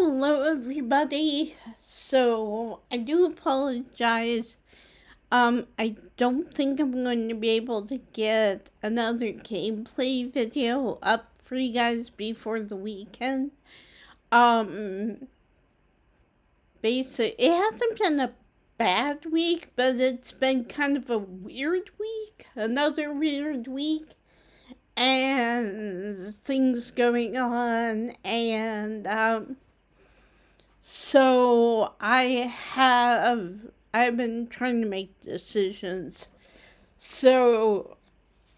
Hello, everybody. So, I do apologize. I don't think I'm going to be able to get another gameplay video up for you guys before the weekend. Um, it hasn't been a bad week, but it's been kind of a weird week. Another weird week. And things going on, and, so I've been trying to make decisions. So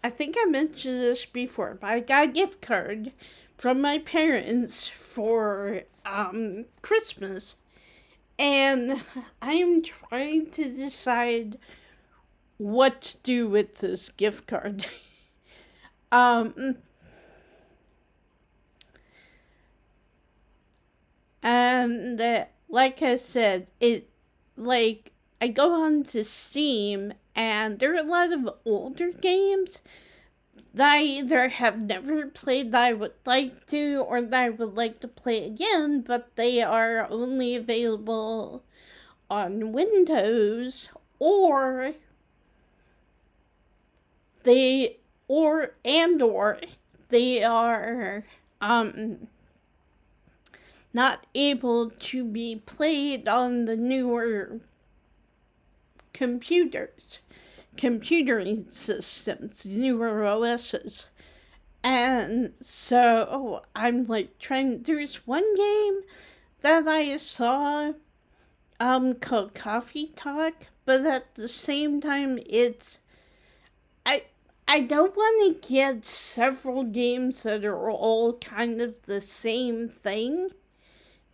I think I mentioned this before, but I got a gift card from my parents for Christmas, and I am trying to decide what to do with this gift card. um And like I said, I go on to Steam, and there are a lot of older games that I either have never played that I would like to, or that I would like to play again, but they are only available on Windows, or they or they are not able to be played on the newer computing systems, newer OSs. And so I'm like there's one game that I saw called Coffee Talk, but at the same time I I don't want to get several games that are all kind of the same thing,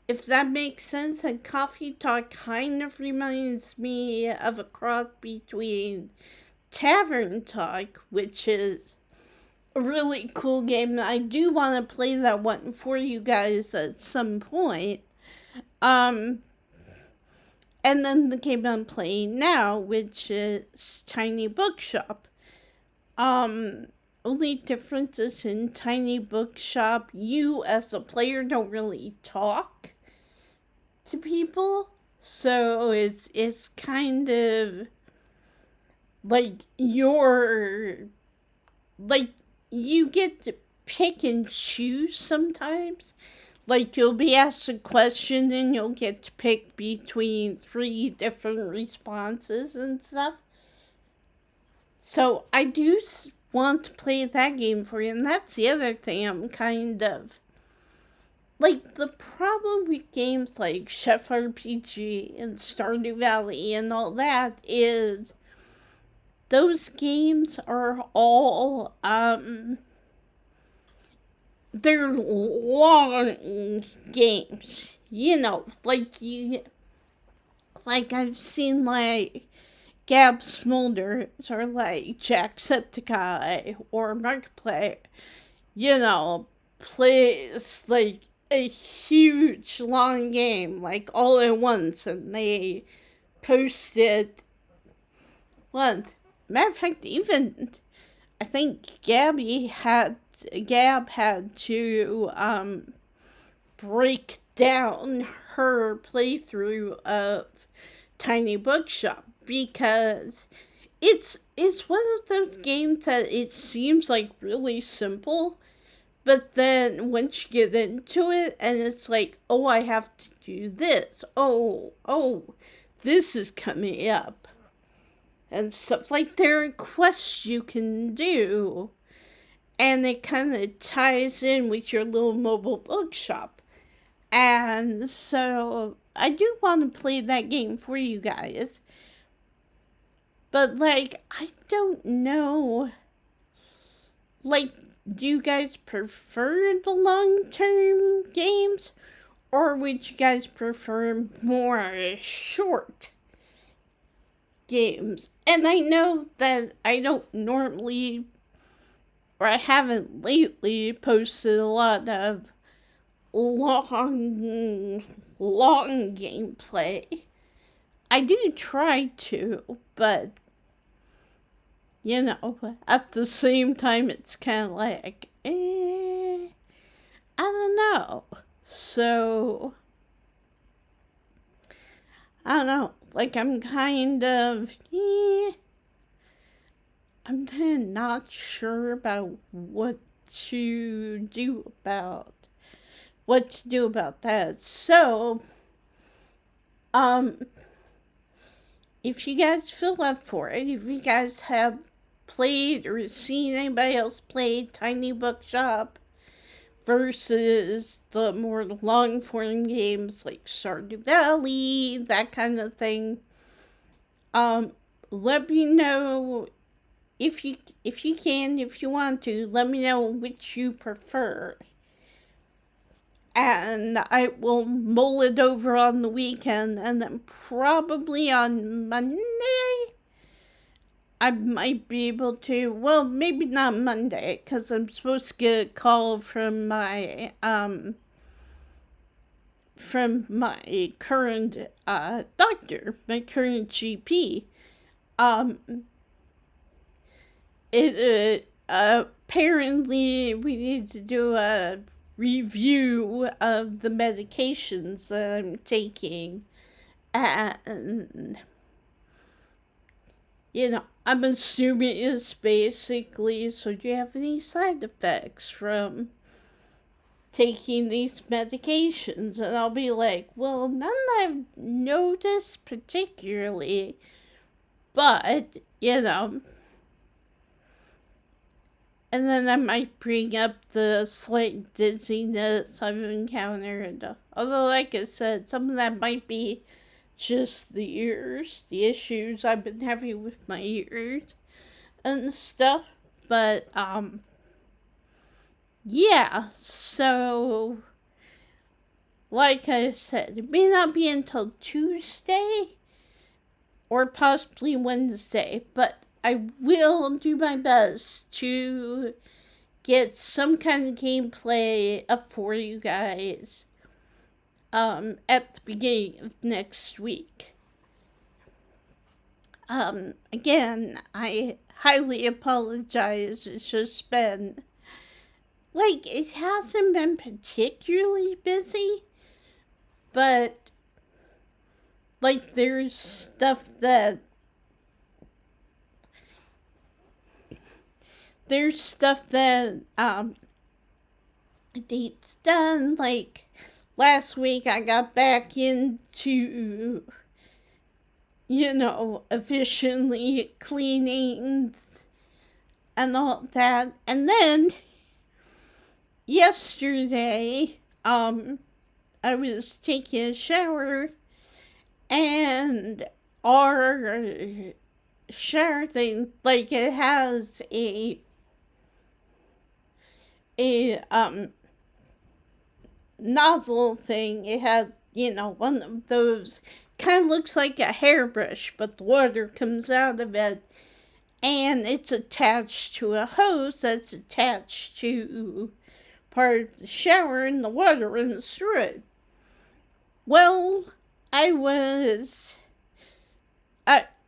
if that makes sense. And Coffee Talk kind of reminds me of a cross between Tavern Talk, which is a really cool game. I do want to play that one for you guys at some point. Um, and then the game I'm playing now, which is Tiny Bookshop. Only difference is in Tiny Bookshop, you as a player don't really talk to people, so it's kind of like like you get to pick and choose sometimes. Like, you'll be asked a question and you'll get to pick between 3 different responses and stuff. So I do want to play that game for you, and that's the other thing I'm kind of like. The problem with games like Chef RPG and Stardew Valley and all that is those games are all they're long games. Like I've seen like Gab Smulders or like Jacksepticeye or Markiplier, plays like a huge long game like all at once, and they post it once. Matter of fact, even I think Gab had to break down her playthrough of Tiny Bookshop, because it's one of those games that it seems like really simple, but then once you get into it and it's like, oh, I have to do this. Oh, this is coming up. And stuff like there are quests you can do, and it kind of ties in with your little mobile bookshop. And so I do want to play that game for you guys. But like, I don't know. Like, do you guys prefer the long-term games, or would you guys prefer more short games? And I know that I don't normally, or I haven't lately, posted a lot of long gameplay. I do try to, but at the same time, it's kind of like, I don't know. So I don't know, like I'm kind of, I'm kind of not sure about to do about what to do about that. So, um, if you guys feel up for it, if you guys have played or seen anybody else play Tiny Bookshop versus the more long form games like Stardew Valley, that kind of thing, let me know if you can, if you want to, let me know which you prefer. And I will mull it over on the weekend, and then probably on Monday, I might be able to. Well, maybe not Monday, because I'm supposed to get a call from my current doctor, my current GP. Um, apparently we need to do a review of the medications that I'm taking, and I'm assuming it's basically, so do you have any side effects from taking these medications? And I'll be like, well, none that I've noticed particularly, but and then I might bring up the slight dizziness I've encountered. Although, like I said, some of that might be just the ears, the issues I've been having with my ears and stuff. But, yeah, so, like I said, it may not be until Tuesday or possibly Wednesday, but I will do my best to get some kind of gameplay up for you guys at the beginning of next week. Again, I highly apologize. It's just been, like, it hasn't been particularly busy, but, like, there's stuff that dates done. Like last week I got back into efficiently cleaning and all that. And then yesterday I was taking a shower, and our shower thing, like, it has a nozzle thing. It has, one of those, kind of looks like a hairbrush, but the water comes out of it, and it's attached to a hose that's attached to part of the shower, and the water runs through it. Well, I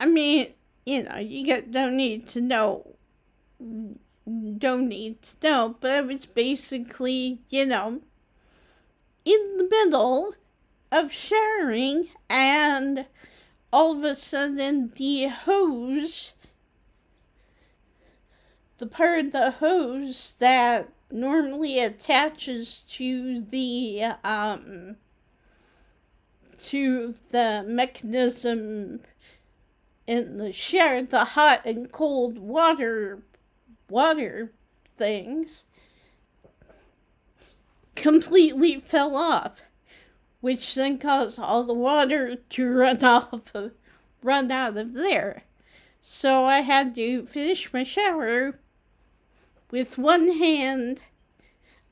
mean, don't need to know, but I was basically, in the middle of showering, and all of a sudden the part of the hose that normally attaches to the mechanism in the shower, the hot and cold water things, completely fell off, which then caused all the water to run out of there. So I had to finish my shower with one hand.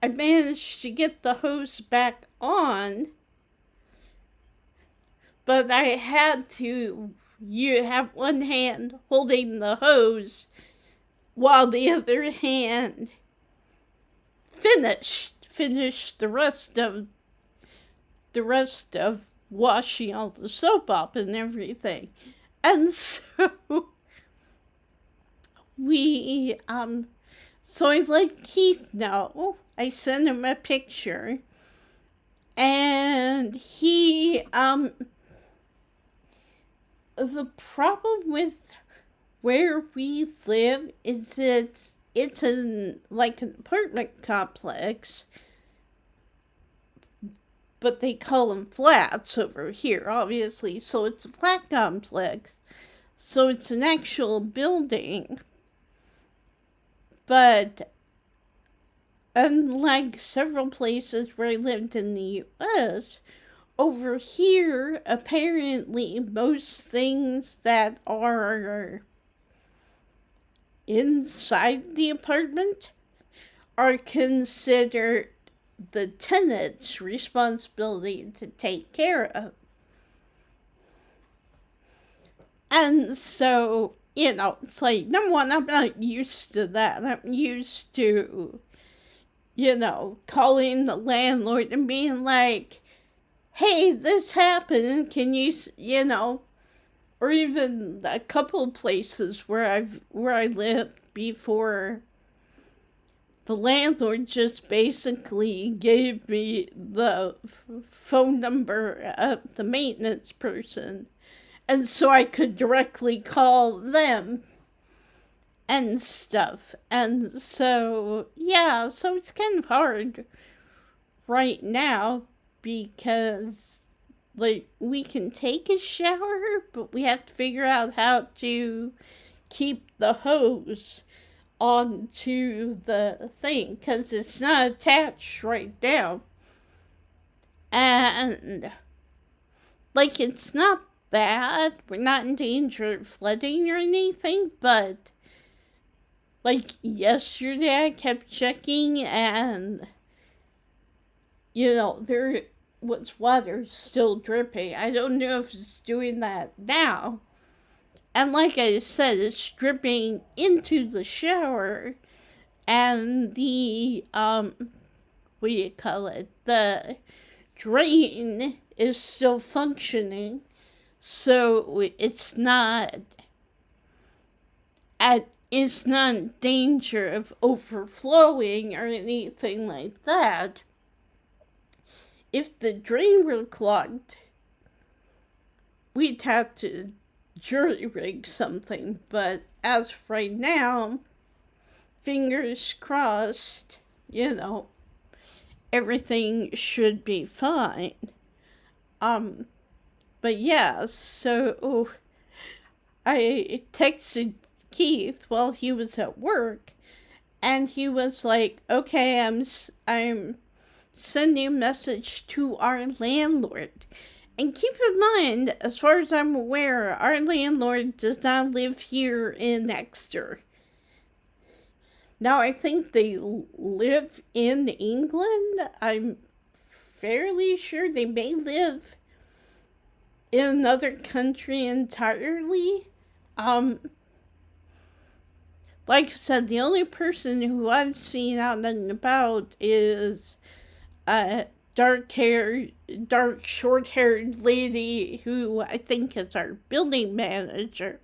I managed to get the hose back on, but I had to have one hand holding the hose while the other hand finished the rest of washing all the soap up and everything. And so I let Keith know. I sent him a picture, and he the problem with where we live is it's like an apartment complex, but they call them flats over here, obviously. So it's a flat complex. So it's an actual building. But unlike several places where I lived in the US, over here, apparently, most things that are inside the apartment are considered the tenant's responsibility to take care of. And so, it's like, number one, I'm not used to that. I'm used to, calling the landlord and being like, hey, this happened, can you, or even a couple of places where I lived before, the landlord just basically gave me the phone number of the maintenance person, and so I could directly call them and stuff. And so, yeah, so it's kind of hard right now because, like, we can take a shower, but we have to figure out how to keep the hose onto the thing because it's not attached right now. And, like, it's not bad. We're not in danger of flooding or anything, but, like, yesterday I kept checking and, there was water still dripping. I don't know if it's doing that now. And like I said, it's dripping into the shower, and the, what do you call it? The drain is still functioning, so it's not in danger of overflowing or anything like that. If the drain were clogged, we'd have to jury rig something, but as of right now, fingers crossed, everything should be fine. But yeah, so I texted Keith while he was at work, and he was like, okay, I'm sending a message to our landlord. And keep in mind, as far as I'm aware, our landlord does not live here in Exeter. Now, I think they live in England. I'm fairly sure they may live in another country entirely. Like I said, the only person who I've seen out and about is dark short-haired lady who I think is our building manager.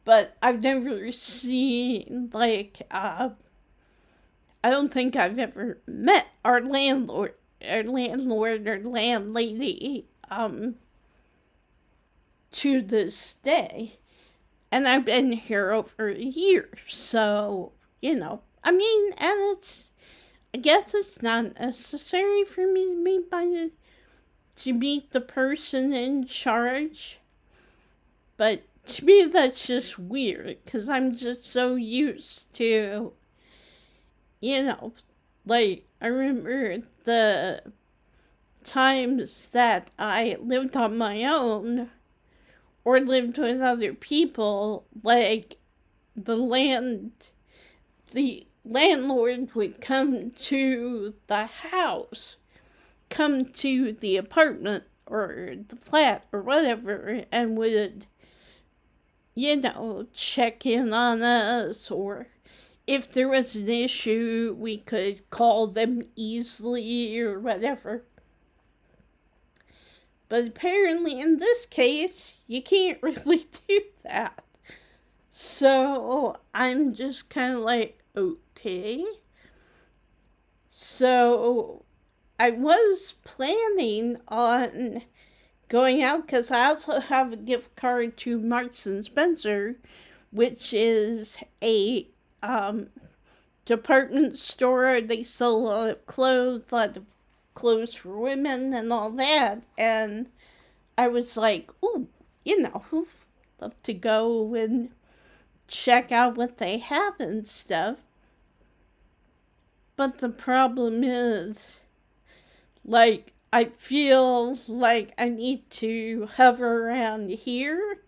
But I've never seen, I don't think I've ever met our landlord or landlady, to this day. And I've been here over a year, so, and I guess it's not necessary for me to meet the person in charge. But to me, that's just weird, because I'm just so used to, I remember the times that I lived on my own or lived with other people, like, the landlord would come to the house, come to the apartment or the flat or whatever, and would, check in on us, or if there was an issue, we could call them easily or whatever. But apparently in this case, you can't really do that. So I'm just kind of like, okay. So I was planning on going out because I also have a gift card to Marks and Spencer, which is a um, department store. They sell a lot of clothes, a lot of clothes for women and all that. And I was like, ooh, who'd love to go and check out what they have and stuff. But the problem is, like, I feel like I need to hover around here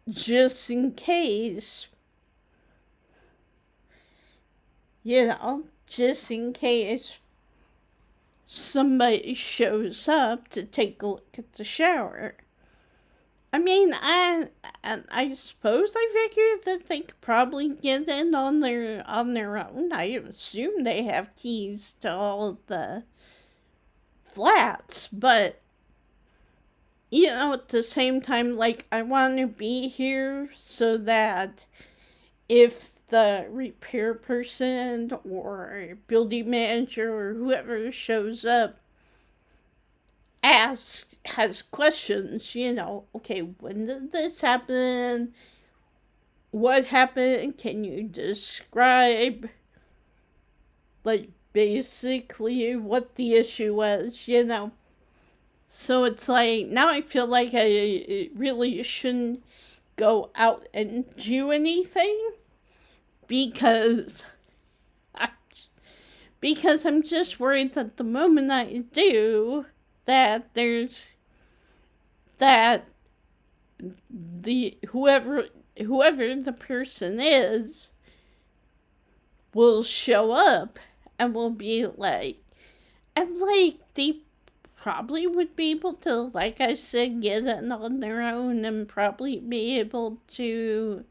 just in case, just in case somebody shows up to take a look at the shower. I mean, I suppose I figured that they could probably get in on their own. I assume they have keys to all of the flats, but at the same time, like, I want to be here so that if the repair person or building manager or whoever shows up has questions, okay, when did this happen? What happened? Can you describe, like, basically what the issue was, So it's like, now I feel like I really shouldn't go out and do anything because I'm just worried that the moment I do, that the whoever the person is will show up and will be like, and like they probably would be able to, like I said, get it on their own and probably be able to.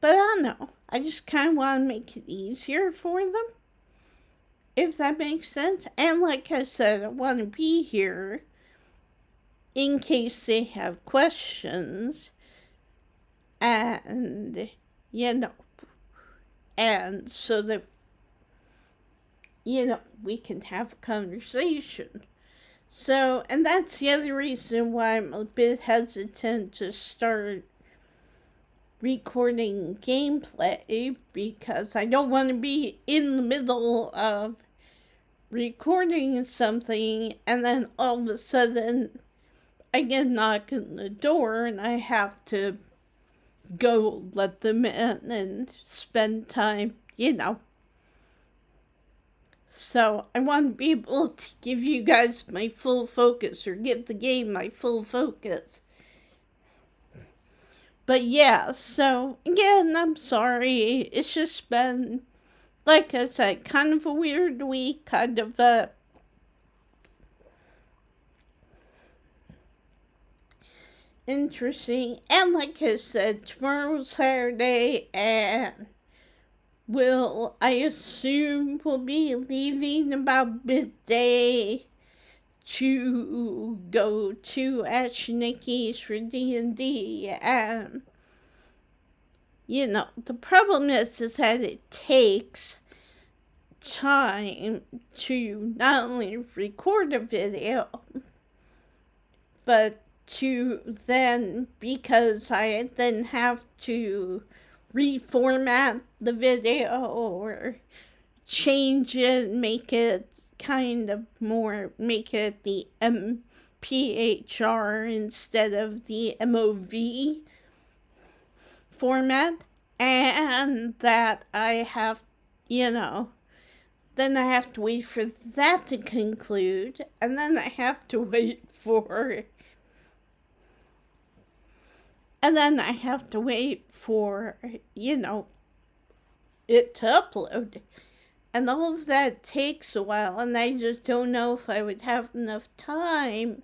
But I don't know. I just kind of want to make it easier for them, if that makes sense. And like I said, I want to be here in case they have questions. And, and so that, we can have a conversation. So, and that's the other reason why I'm a bit hesitant to start recording gameplay, because I don't want to be in the middle of recording something and then all of a sudden I get a knock on the door and I have to go let them in and spend time, So I want to be able to give you guys my full focus, or give the game my full focus. But yeah, so again, I'm sorry. It's just been, like I said, kind of a weird week, kind of a interesting. And like I said, tomorrow's Saturday, and I assume we'll be leaving about midday to go to Ash Nikki's for D&D. And, the problem is that it takes time to not only record a video, but to then, because I then have to reformat the video or change it, make it make it the MPHR instead of the MOV format, and that I have, then I have to wait for that to conclude, and then I have to wait for it to upload. And all of that takes a while, and I just don't know if I would have enough time.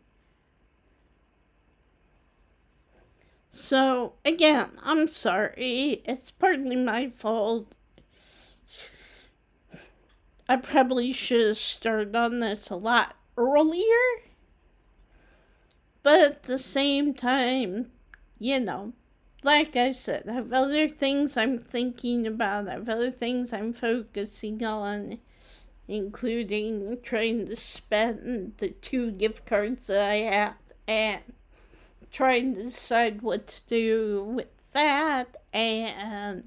So, again, I'm sorry. It's partly my fault. I probably should have started on this a lot earlier. But at the same time, like I said, I have other things I'm thinking about. I have other things I'm focusing on. including trying to spend the 2 gift cards that I have and trying to decide what to do with that. And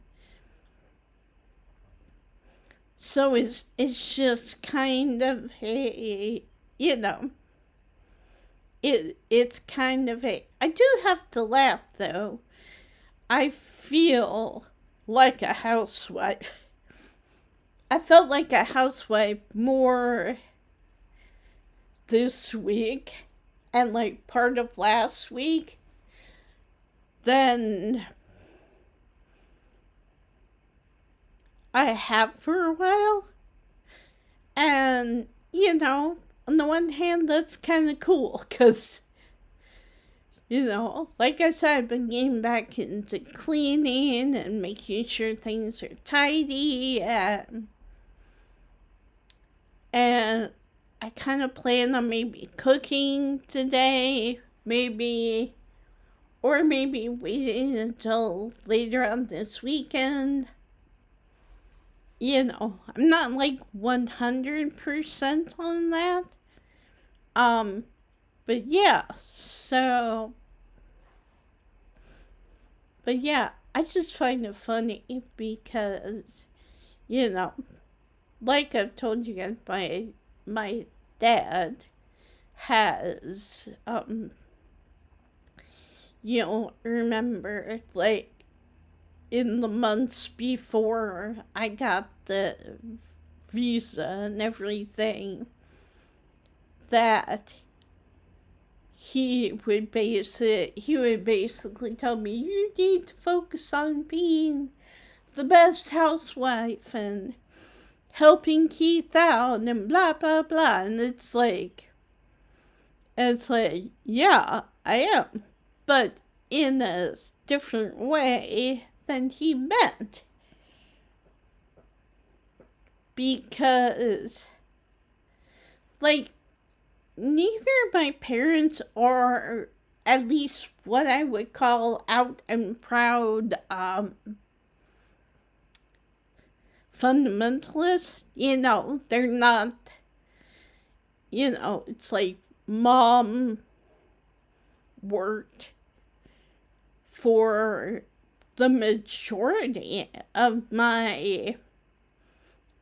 so it's just kind of a, you know, it's kind of a, I do have to laugh though. I feel like a housewife. I felt like a housewife more this week and like part of last week than I have for a while. And, on the one hand, that's kind of cool because, like I said, I've been getting back into cleaning and making sure things are tidy. And I kind of plan on maybe cooking today, or maybe waiting until later on this weekend. I'm not like 100% on that. But yeah, but yeah, I just find it funny because, like I've told you guys, my dad has, remember, like, in the months before I got the visa and everything, that he would basically tell me, you need to focus on being the best housewife and helping Keith out and blah blah blah. And it's like, yeah, I am, but in a different way than he meant. Because, like, neither of my parents are at least what I would call out and proud fundamentalists. They're not, it's like mom worked for the majority of my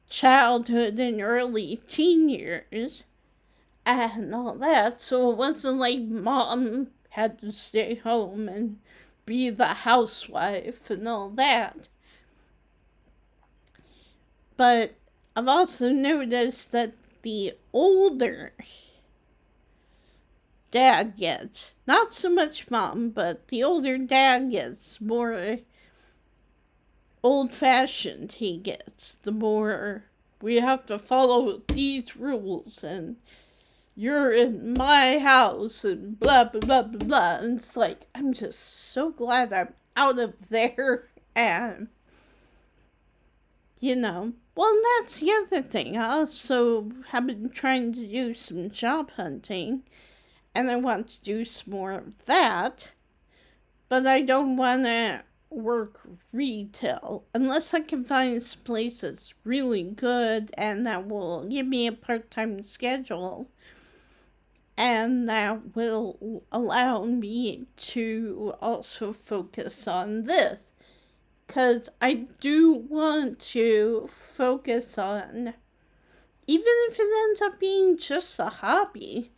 childhood and early teen years and all that. So it wasn't like mom had to stay home and be the housewife and all that. But I've also noticed that the older dad gets, not so much mom, but the older dad gets, more old-fashioned he gets, the more we have to follow these rules and you're in my house and blah blah blah blah blah. And it's like, I'm just so glad I'm out of there. And well, and that's the other thing. I also have been trying to do some job hunting, and I want to do some more of that, but I don't want to work retail unless I can find a place that's really good and that will give me a part-time schedule and that will allow me to also focus on this. Because I do want to focus on, even if it ends up being just a hobby,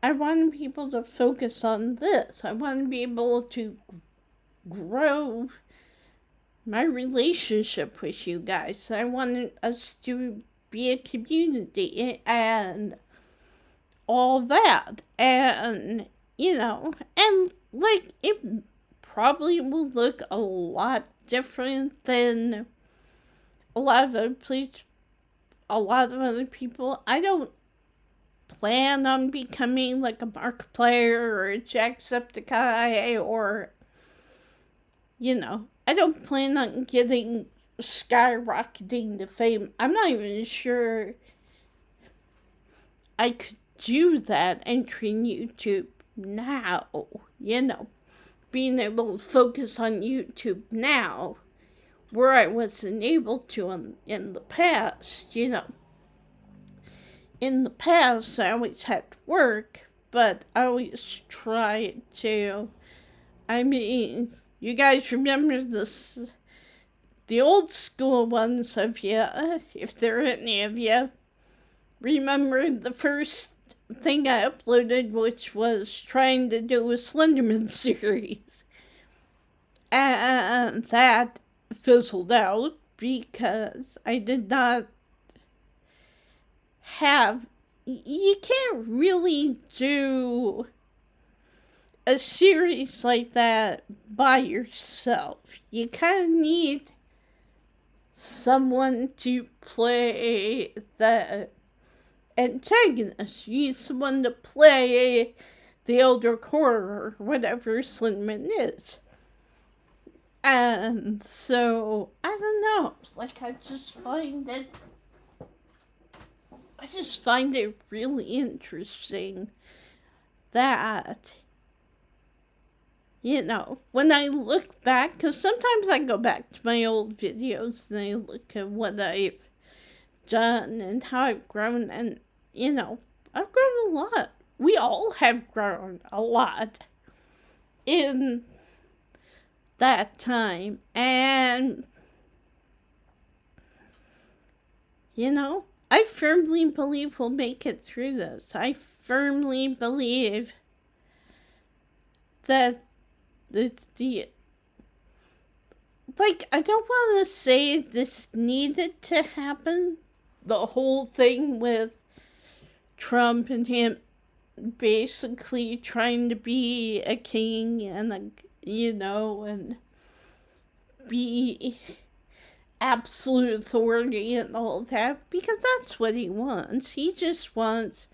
I want people to focus on this. I want to be able to grow my relationship with you guys. I want us to be a community and all that. And, and like, it probably will look a lot different than a lot of other people. I don't plan on becoming like a Markiplier or a Jacksepticeye or, I don't plan on getting skyrocketing to fame. I'm not even sure I could do that entering YouTube now, being able to focus on YouTube now, where I wasn't able to in the past, in the past, I always had work, but I always tried to. I mean, you guys remember this, the old school ones of you, if there are any of you, remember the first thing I uploaded, which was trying to do a Slenderman series. And that fizzled out because I did not have. You can't really do a series like that by yourself. You kind of need someone to play the antagonist. You need someone to play the elder core or whatever Slenderman is. And so, I don't know. Like, I just find it really interesting that, when I look back, because sometimes I go back to my old videos and I look at what I've done and how I've grown, and, I've grown a lot. We all have grown a lot in that time, and, I firmly believe we'll make it through this. I firmly believe that I don't want to say this needed to happen, the whole thing with Trump and him basically trying to be a king and and be absolute authority and all that, because that's what he wants. He just wants,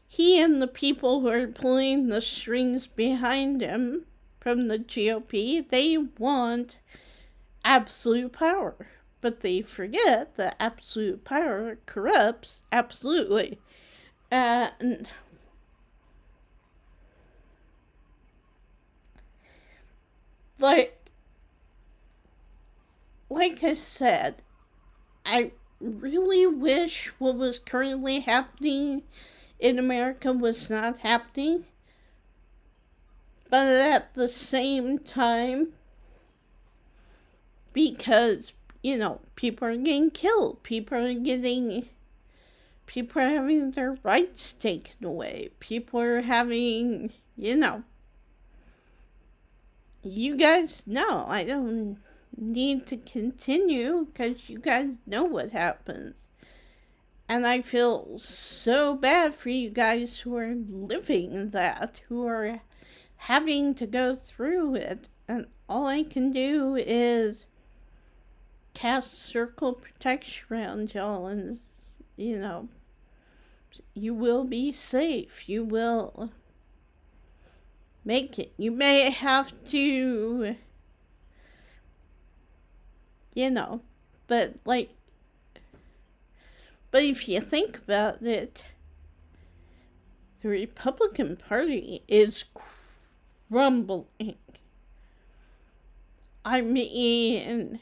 he and the people who are pulling the strings behind him from the GOP, they want absolute power. But they forget that absolute power corrupts absolutely. And like I said, I really wish what was currently happening in America was not happening. But at the same time, because, people are getting killed, people are having their rights taken away, people are having, you guys know, I don't need to continue because you guys know what happens. And I feel so bad for you guys who are living that, who are having to go through it. And all I can do is cast circle protection around y'all, and, you will be safe. You will make it. You may have to, but if you think about it, the Republican Party is crumbling. I mean,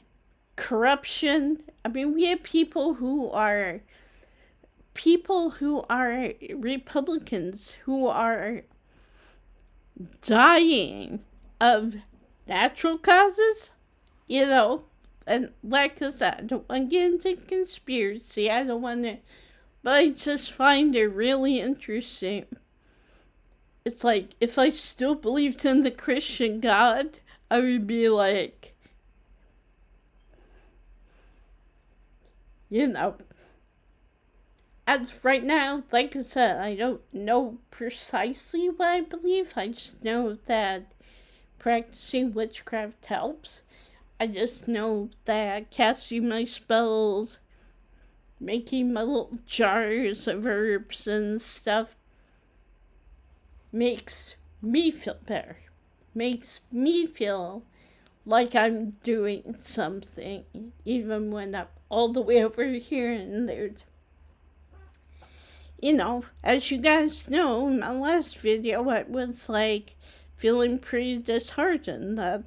corruption. I mean, we have people who are Republicans who are dying of natural causes, and like I said, I don't want to get into conspiracy, but I just find it really interesting. It's like, if I still believed in the Christian God, I would be like, as right now, like I said, I don't know precisely what I believe. I just know that practicing witchcraft helps. I just know that casting my spells, making my little jars of herbs and stuff, makes me feel better. Makes me feel like I'm doing something, even when I'm all the way over here and there's, as you guys know, in my last video, I was feeling pretty disheartened that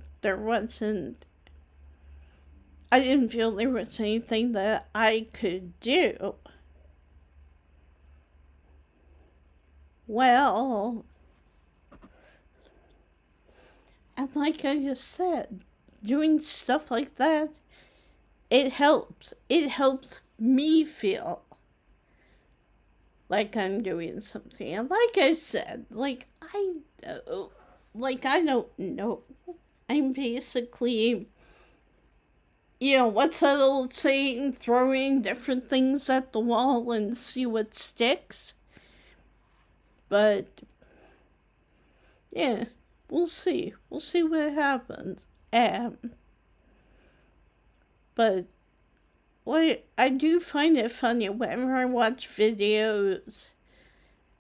I didn't feel there was anything that I could do. Well, and like I just said, doing stuff like that, it helps. It helps me feel like I'm doing something. And like I said, I don't know. I'm basically, what's that old saying? Throwing different things at the wall and see what sticks. But yeah, we'll see. We'll see what happens. Um, but I do find it funny whenever I watch videos,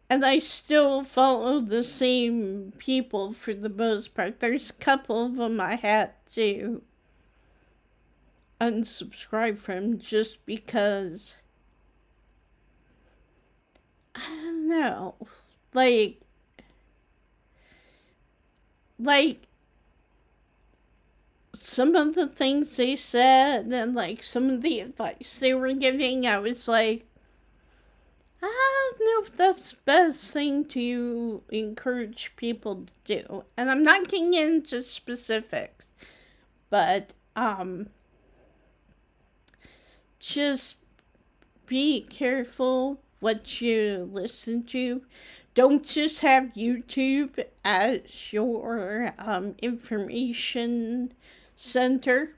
and I still follow the same people for the most part. There's a couple of them I had to unsubscribe from just because, I don't know, like like some of the things they said and like some of the advice they were giving, I was like, I don't know if that's the best thing to encourage people to do. And I'm not getting into specifics, but just be careful what you listen to. Don't just have YouTube as your information center.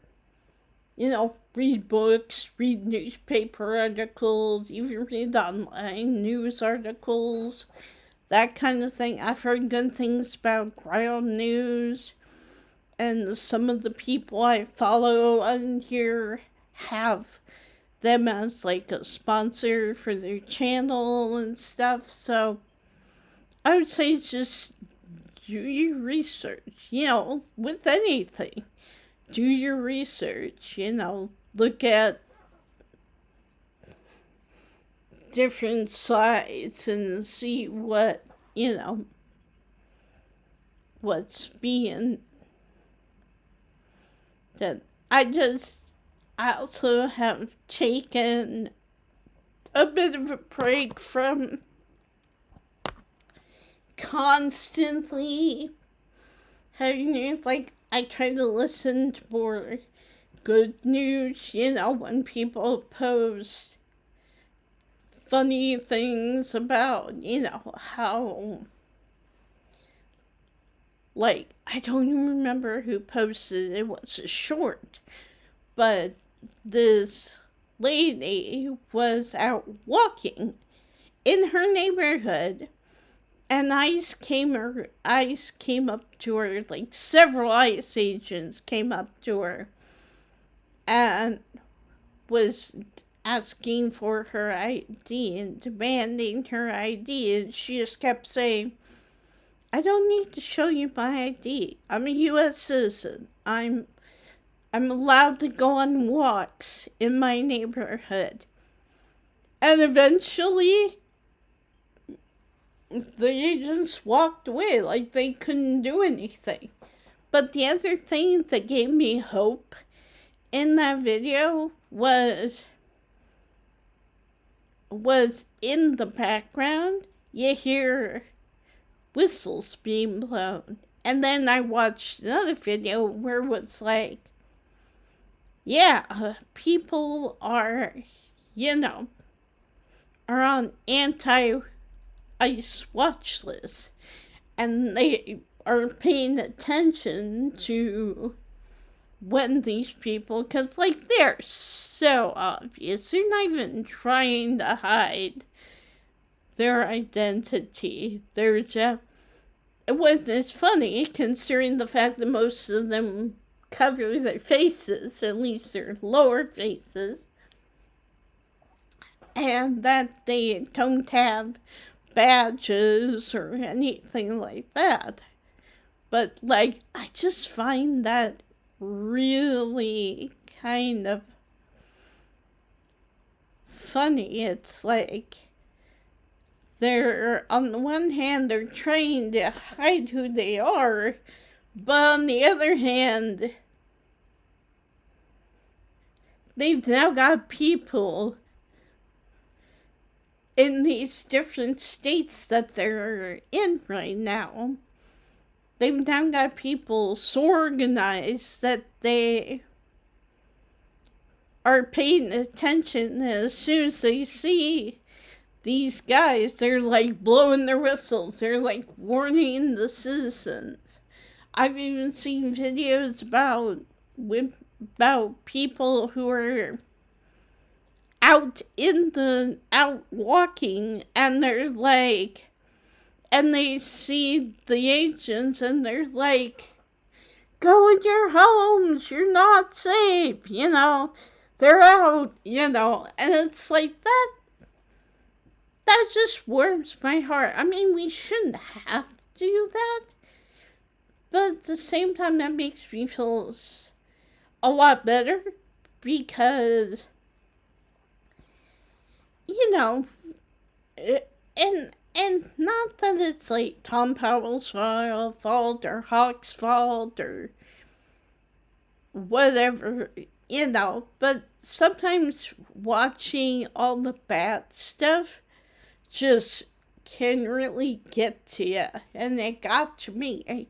Read books, read newspaper articles, even read online news articles, that kind of thing. I've heard good things about ground news, and some of the people I follow on here have them as like a sponsor for their channel and stuff. So I would say just do your research, with anything. Do your research, look at different sites and see what's being done. I also have taken a bit of a break from constantly having news. Like, I try to listen to more good news, when people post funny things about, how, like, I don't even remember who posted it. It was a short, but this lady was out walking in her neighborhood, and ICE came up to her, like several ICE agents came up to her and was asking for her ID and demanding her ID, and she just kept saying, I don't need to show you my ID. I'm a US citizen. I'm allowed to go on walks in my neighborhood. And eventually the agents walked away like they couldn't do anything. But the other thing that gave me hope in that video was in the background, you hear whistles being blown. And then I watched another video where it was like, yeah, people are on anti-ICE watch lists, and they are paying attention to when these people, because, like, they're so obvious. They're not even trying to hide their identity. They're just, it's funny, considering the fact that most of them cover their faces, at least their lower faces, and that they don't have badges or anything like that. But, like, I just find that really kind of funny. It's like on the one hand, they're trying to hide who they are, but on the other hand, they've now got people in these different states that they're in right now. They've now got people so organized that they are paying attention. As soon as they see these guys, they're like blowing their whistles. They're like warning the citizens. I've even seen videos about people who are out walking, and they're like, and they see the agents, and they're like, go in your homes, you're not safe, they're out, and it's like that just warms my heart. I mean, we shouldn't have to do that, but at the same time, that makes me feel a lot better, because, you know, and not that it's like Tom Powell's fault or Hawk's fault or whatever, but sometimes watching all the bad stuff just can really get to you, and it got to me.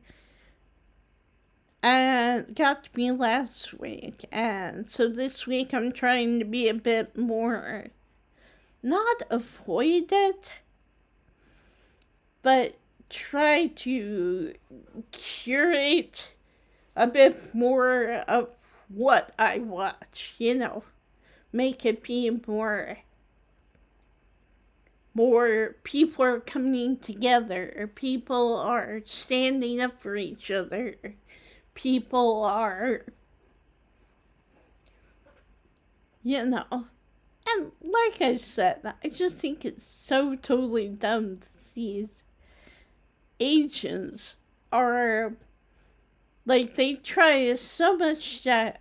And got to me last week, and so this week I'm trying to be a bit more, not avoid it, but try to curate a bit more of what I watch, make it be more people are coming together, people are standing up for each other, people are, and like I said, I just think it's so totally dumb. These agents are, like, they try so much, I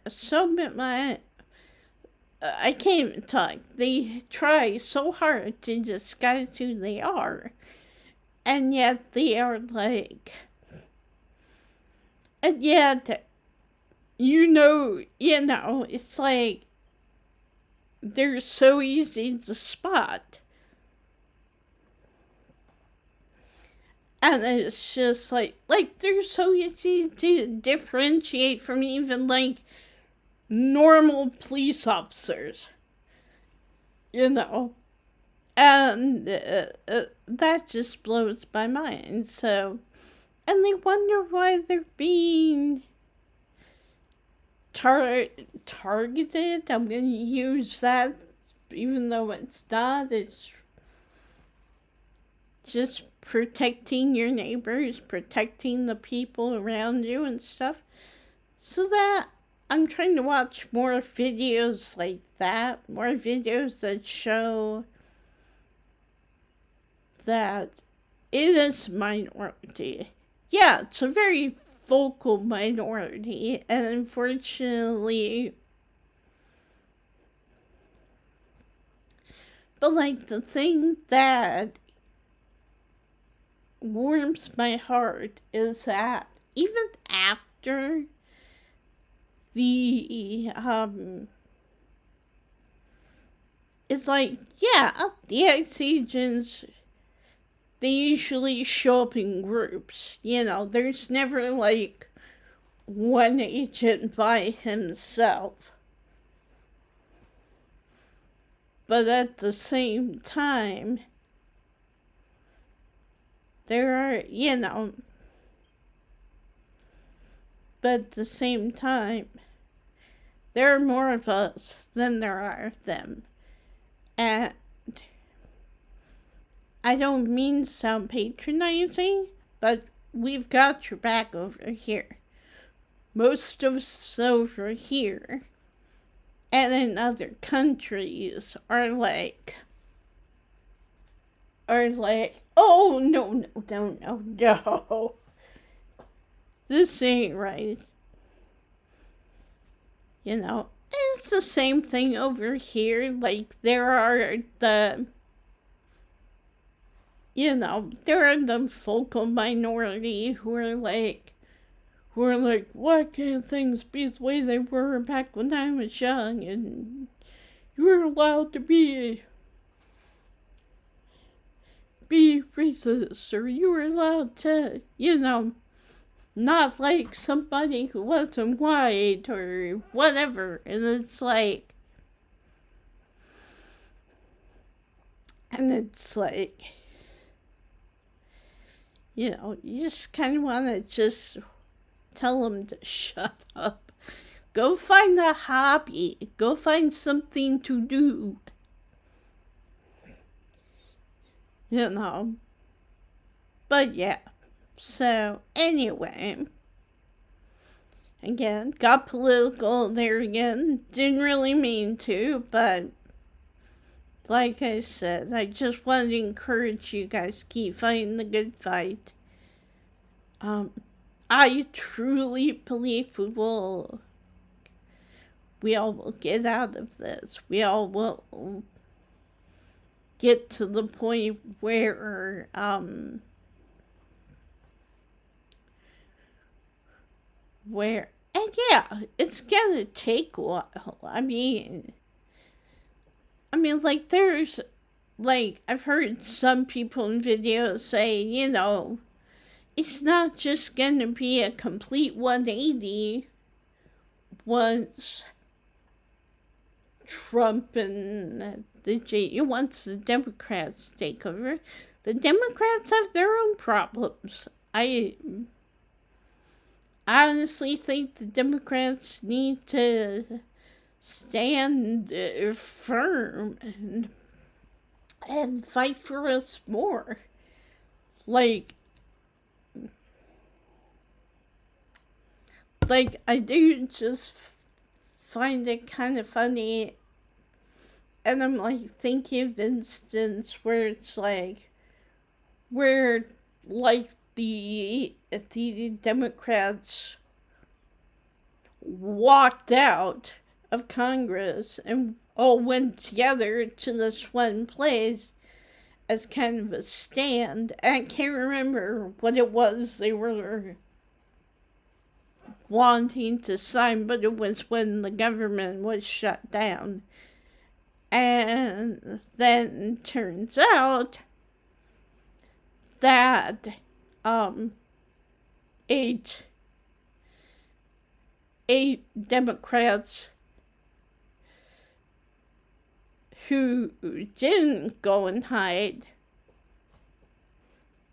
can't even talk. They try so hard to disguise who they are, and yet they are like, and yet, it's like, they're so easy to spot. And it's just like they're so easy to differentiate from even like normal police officers, and that just blows my mind. So, and they wonder why they're being targeted. I'm going to use that, even though it's not. It's just protecting your neighbors, protecting the people around you and stuff. So that I'm trying to watch more videos like that, more videos that show that it is minority. Yeah, it's a very vocal minority, and unfortunately, but like the thing that warms my heart is that even after the it's like, yeah, the ICE agents, they usually show up in groups. There's never like one agent by himself. But at the same time, there are, but at the same time, there are more of us than there are of them. And I don't mean to sound patronizing, but we've got your back over here. Most of us over here and in other countries are like, oh, no. This ain't right. It's the same thing over here. Like, there are the vocal minority who are like, why can't things be the way they were back when I was young, and you're allowed to be be racist, or you were allowed to, not like somebody who wasn't white, or whatever. And it's like, you just kind of want to just tell them to shut up. Go find a hobby. Go find something to do. But yeah. So, anyway. Again, got political there again. Didn't really mean to, but like I said, I just wanted to encourage you guys to keep fighting the good fight. I truly believe we all will get out of this. We all will get to the point where, and yeah, it's gonna take a while. I mean, there's, I've heard some people in videos say, it's not just gonna be a complete 180 once Trump and once the Democrats take over. The Democrats have their own problems. I honestly think the Democrats need to stand firm and fight for us more. I do just find it kind of funny, and I'm thinking of instance where it's where the Democrats walked out of Congress and all went together to this one place as kind of a stand. I can't remember what it was they were wanting to sign, but it was when the government was shut down. And then turns out that eight Democrats who didn't go and hide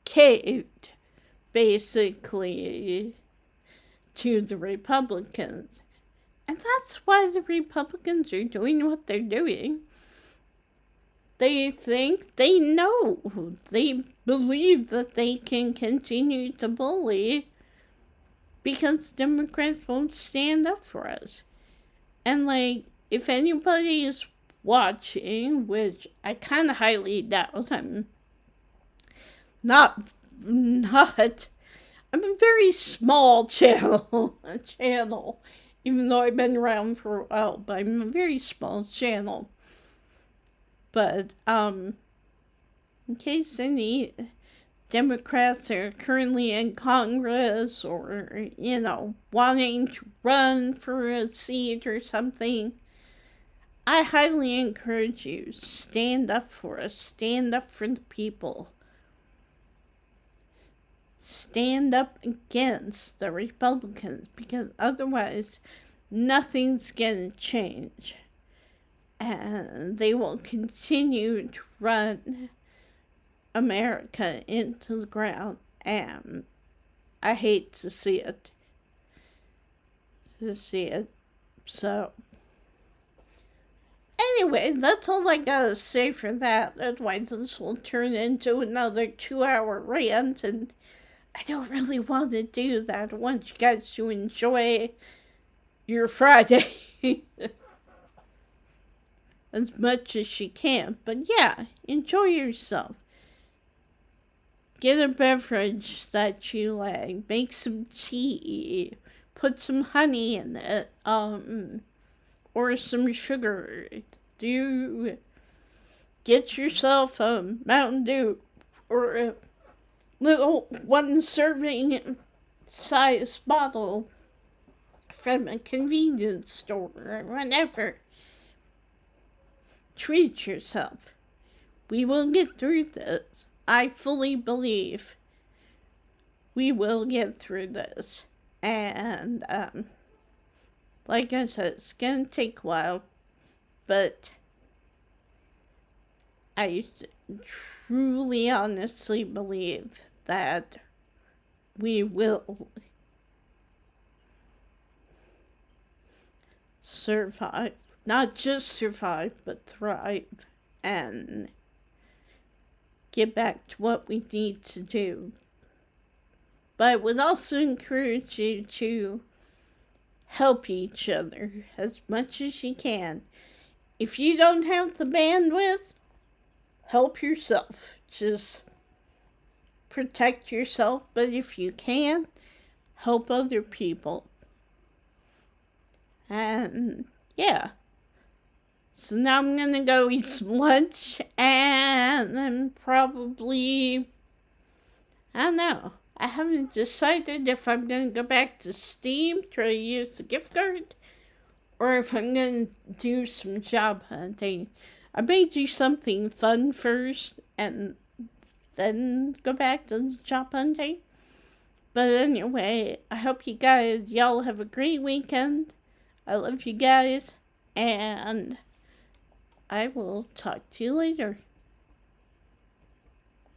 caved, basically, to the Republicans. And that's why the Republicans are doing what they're doing. They think, they know, they believe that they can continue to bully because Democrats won't stand up for us. And if anybody is watching, which I kind of highly doubt, I'm a very small channel, even though I've been around for a while, but I'm a very small channel. But, in case any Democrats are currently in Congress or, wanting to run for a seat or something, I highly encourage you, stand up for us, stand up for the people. Stand up against the Republicans, because otherwise nothing's going to change. And they will continue to run America into the ground. And I hate to see it. So, anyway, that's all I gotta say for that. Otherwise, this will turn into another 2-hour rant, and I don't really want to do that. I want you guys to enjoy your Friday as much as you can. But yeah, enjoy yourself. Get a beverage that you like. Make some tea. Put some honey in it. Or some sugar. Get yourself a Mountain Dew or a little 1 serving size bottle from a convenience store or whatever. Treat yourself. We will get through this. I fully believe we will get through this. And, like I said, it's going to take a while, but I truly, honestly believe that we will survive. Not just survive, but thrive and get back to what we need to do. But I would also encourage you to help each other as much as you can. If you don't have the bandwidth, help yourself. Just protect yourself, but if you can, help other people. And yeah. So now I'm gonna go eat some lunch and then probably, I don't know. I haven't decided if I'm gonna go back to Steam, try to use the gift card, or if I'm gonna do some job hunting. I may do something fun first and then go back to the job hunting. But anyway, I hope y'all have a great weekend. I love you guys, and I will talk to you later.